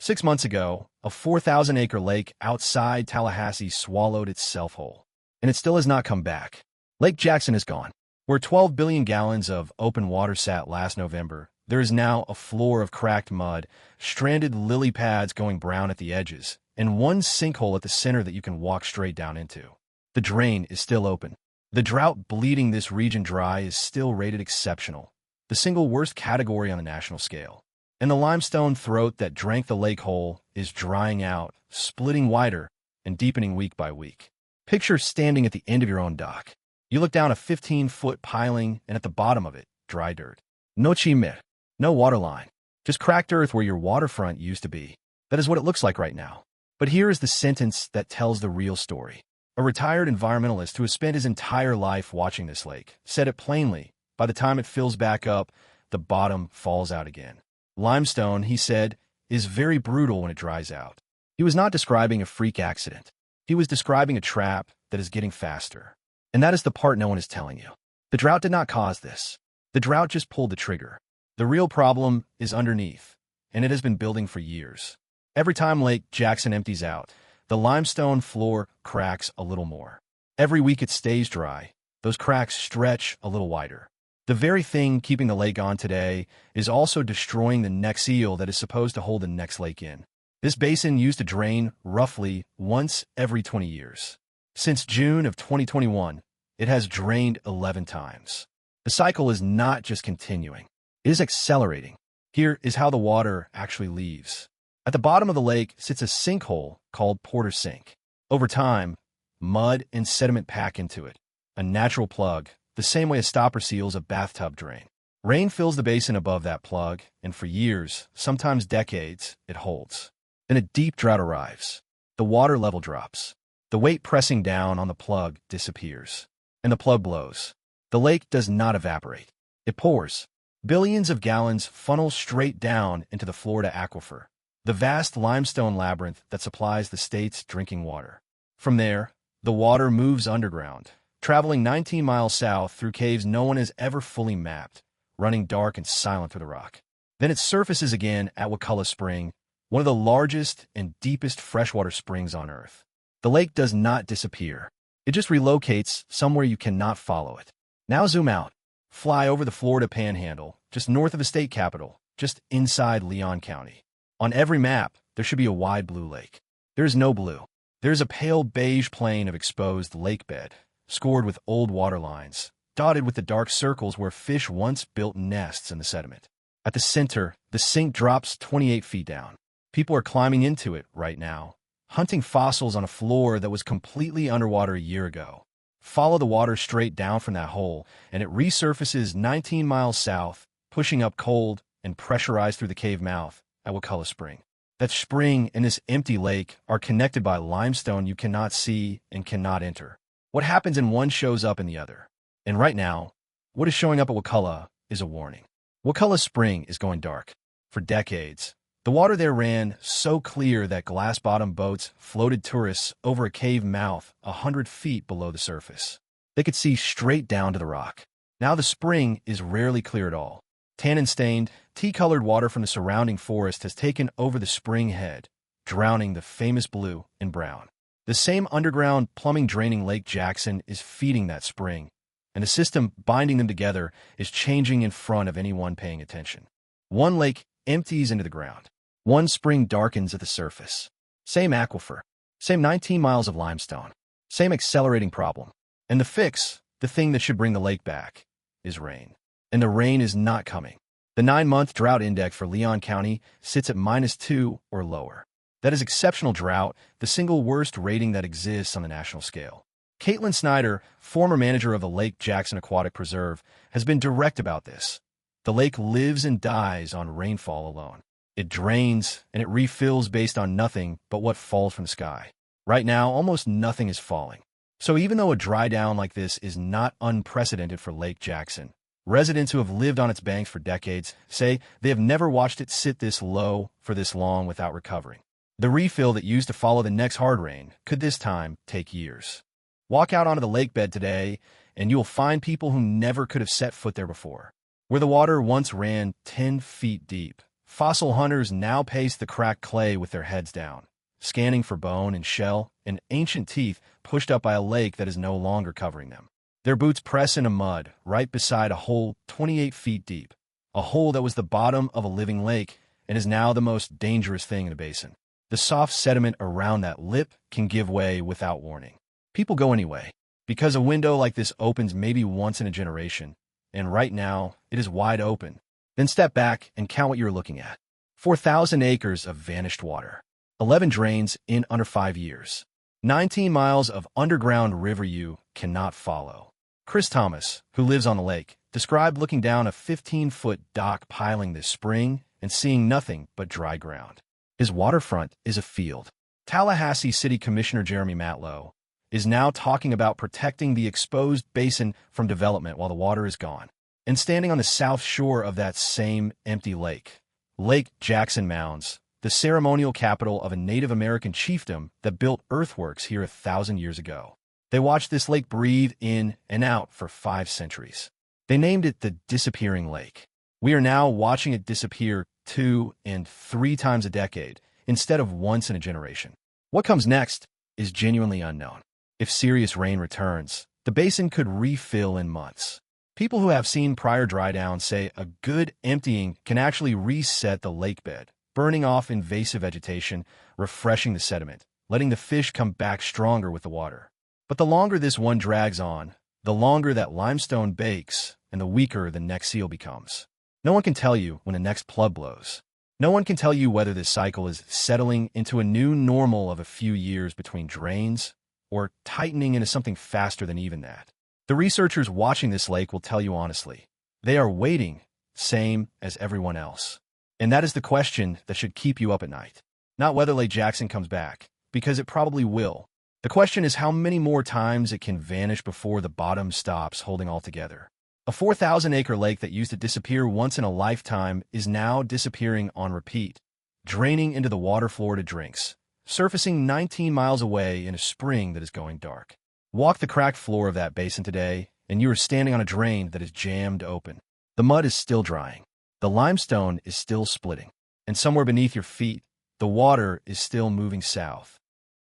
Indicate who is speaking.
Speaker 1: 6 months ago, a 4,000-acre lake outside Tallahassee swallowed itself whole, and it still has not come back. Lake Jackson is gone. Where 12 billion gallons of open water sat last November, there is now a floor of cracked mud, stranded lily pads going brown at the edges, and one sinkhole at the center that you can walk straight down into. The drain is still open. The drought bleeding this region dry is still rated exceptional, the single worst category on the national scale. And the limestone throat that drank the lake whole is drying out, splitting wider, and deepening week by week. Picture standing at the end of your own dock. You look down a 15-foot piling, and at the bottom of it, dry dirt. No ciment, no water line, just cracked earth where your waterfront used to be. That is what it looks like right now. But here is the sentence that tells the real story. A retired environmentalist who has spent his entire life watching this lake said it plainly: by the time it fills back up, the bottom falls out again. Limestone, he said, is very brutal when it dries out. He was not describing a freak accident. He was describing a trap that is getting faster. And that is the part no one is telling you. The drought did not cause this. The drought just pulled the trigger. The real problem is underneath, and it has been building for years. Every time Lake Jackson empties out, the limestone floor cracks a little more. Every week it stays dry, those cracks stretch a little wider. The very thing keeping the lake on today is also destroying the next seal that is supposed to hold the next lake in. This basin used to drain roughly once every 20 years. Since June of 2021, it has drained 11 times. The cycle is not just continuing, it is accelerating. Here is how the water actually leaves. At the bottom of the lake sits a sinkhole called Porter Sink. Over time, mud and sediment pack into it, a natural plug, the same way a stopper seals a bathtub drain. Rain fills the basin above that plug, and for years, sometimes decades, it holds. Then a deep drought arrives. The water level drops. The weight pressing down on the plug disappears, and the plug blows. The lake does not evaporate. It pours. Billions of gallons funnel straight down into the Florida aquifer, the vast limestone labyrinth that supplies the state's drinking water. From there, the water moves underground, traveling 19 miles south through caves no one has ever fully mapped, running dark and silent through the rock. Then it surfaces again at Wakulla Spring, one of the largest and deepest freshwater springs on Earth. The lake does not disappear. It just relocates somewhere you cannot follow it. Now zoom out. Fly over the Florida Panhandle, just north of the state capital, just inside Leon County. On every map, there should be a wide blue lake. There is no blue. There is a pale beige plain of exposed lake bed, scored with old water lines, dotted with the dark circles where fish once built nests in the sediment. At the center, the sink drops 28 feet down. People are climbing into it right now, hunting fossils on a floor that was completely underwater a year ago. Follow the water straight down from that hole, and it resurfaces 19 miles south, pushing up cold and pressurized through the cave mouth at Wakulla Spring. That spring and this empty lake are connected by limestone you cannot see and cannot enter. What happens in one shows up in the other. And right now, what is showing up at Wakulla is a warning. Wakulla Spring is going dark. For decades, the water there ran so clear that glass-bottom boats floated tourists over a cave mouth 100 feet below the surface. They could see straight down to the rock. Now the spring is rarely clear at all. Tannin-stained, tea-colored water from the surrounding forest has taken over the spring head, drowning the famous blue and brown. The same underground plumbing draining Lake Jackson is feeding that spring, and the system binding them together is changing in front of anyone paying attention. One lake empties into the ground. One spring darkens at the surface. Same aquifer. Same 19 miles of limestone. Same accelerating problem. And the fix, the thing that should bring the lake back, is rain. And the rain is not coming. The 9-month drought index for Leon County sits at -2 or lower. That is exceptional drought, the single worst rating that exists on the national scale. Caitlin Snyder, former manager of the Lake Jackson Aquatic Preserve, has been direct about this. The lake lives and dies on rainfall alone. It drains and it refills based on nothing but what falls from the sky. Right now, almost nothing is falling. So even though a dry down like this is not unprecedented for Lake Jackson, residents who have lived on its banks for decades say they have never watched it sit this low for this long without recovering. The refill that used to follow the next hard rain could this time take years. Walk out onto the lake bed today, and you'll find people who never could have set foot there before. Where the water once ran 10 feet deep, Fossil hunters now pace the cracked clay with their heads down, scanning for bone and shell and ancient teeth pushed up by a lake that is no longer covering them. Their boots press into mud right beside a hole 28 feet deep, a hole that was the bottom of a living lake and is now the most dangerous thing in the basin. The soft sediment around that lip can give way without warning. People go anyway, because a window like this opens maybe once in a generation, and right now it is wide open. Then step back and count what you're looking at. 4,000 acres of vanished water. 11 drains in under 5 years. 19 miles of underground river you cannot follow. Chris Thomas, who lives on the lake, described looking down a 15-foot dock piling this spring and seeing nothing but dry ground. His waterfront is a field. Tallahassee City Commissioner Jeremy Matlow is now talking about protecting the exposed basin from development while the water is gone. And standing on the south shore of that same empty lake, Lake Jackson Mounds, the ceremonial capital of a Native American chiefdom that built earthworks here 1,000 years ago. They watched this lake breathe in and out for 5 centuries. They named it the Disappearing Lake. We are now watching it disappear 2 and 3 times a decade instead of once in a generation. What comes next is genuinely unknown. If serious rain returns, the basin could refill in months. People who have seen prior dry down say a good emptying can actually reset the lake bed, burning off invasive vegetation, refreshing the sediment, letting the fish come back stronger with the water. But the longer this one drags on, the longer that limestone bakes and the weaker the next seal becomes. No one can tell you when the next plug blows. No one can tell you whether this cycle is settling into a new normal of a few years between drains or tightening into something faster than even that. The researchers watching this lake will tell you honestly, they are waiting, same as everyone else. And that is the question that should keep you up at night. Not whether Lake Jackson comes back, because it probably will. The question is how many more times it can vanish before the bottom stops holding all together. A 4,000-acre lake that used to disappear once in a lifetime is now disappearing on repeat, draining into the water Florida drinks, surfacing 19 miles away in a spring that is going dark. Walk the cracked floor of that basin today, and you are standing on a drain that is jammed open. The mud is still drying. The limestone is still splitting. And somewhere beneath your feet, the water is still moving south.